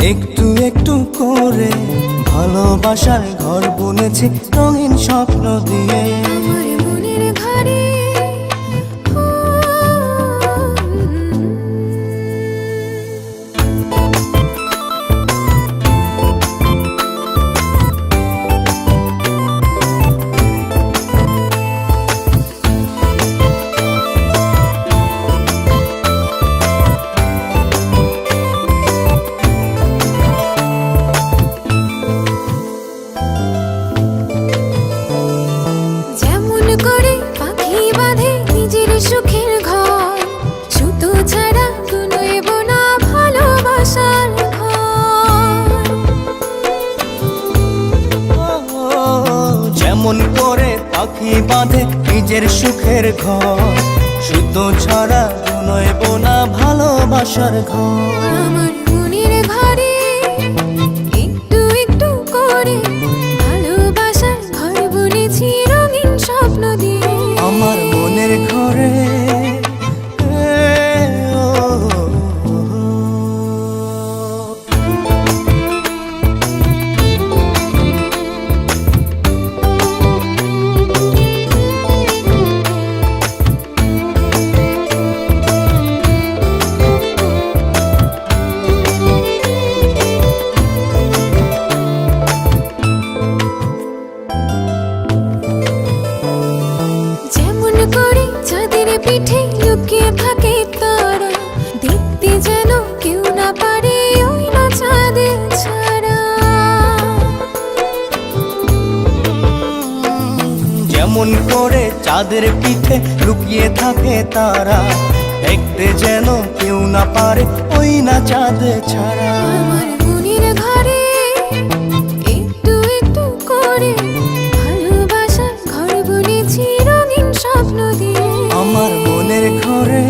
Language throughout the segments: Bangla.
একটু একটু করে ভালোবাসার ঘর বুনেছি রঙিন স্বপ্ন দিয়ে। আমার মনের ঘরে সুখের ঘর, সুতো ছাড়া গুনইব না ভালোবাসার ঘর। যেমন করে পাখি বাঁধে নিজের সুখের ঘর, সুতো ছাড়া গুনইব না ভালোবাসার ঘর। আমার মনের ঘরে একটু একটু করে ভালোবাসার ঘর বুনেছি রঙিন স্বপ্ন দিয়ে। আমার মনের ঘরে পিঠে লুকিয়ে থাকে তারা, দেখতে যেন কেউ না পারে ওই না চাঁদের ছাড়া। যেমন করে চাঁদের পিঠে লুকিয়ে থাকে তারা, দেখতে যেন কেউ না পারে ওই না চাঁদ ছাড়া। আমার মনের ঘরে একটু একটু করে ভালোবাসার ঘর বুনেছি রঙিন স্বপ্ন দিয়ে। আমার মনের ঘরে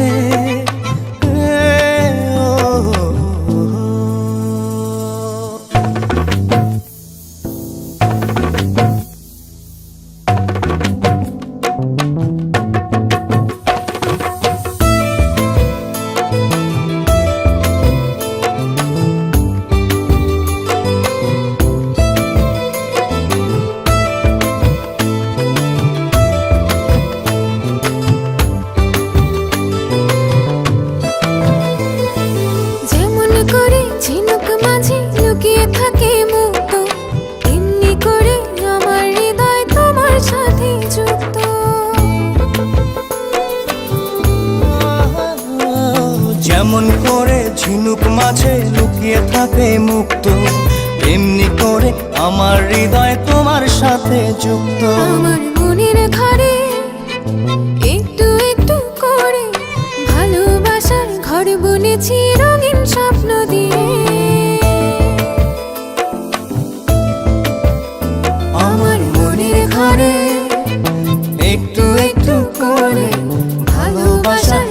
থাকে মুক্ত, এমনি করে আমার হৃদয় তোমার সাথে যুক্ত। যেমন করে ঝিনুক মাঝে লুকিয়ে থাকে মুক্ত, এমনি করে আমার হৃদয় তোমার সাথে যুক্ত। আমার মনের ঘরে একটু একটু করে ভালোবাসার ঘর বুনেছি রঙিন স্বপ্ন দিয়ে। আমার মনের ঘরে একটু একটু করে ভালোবাসার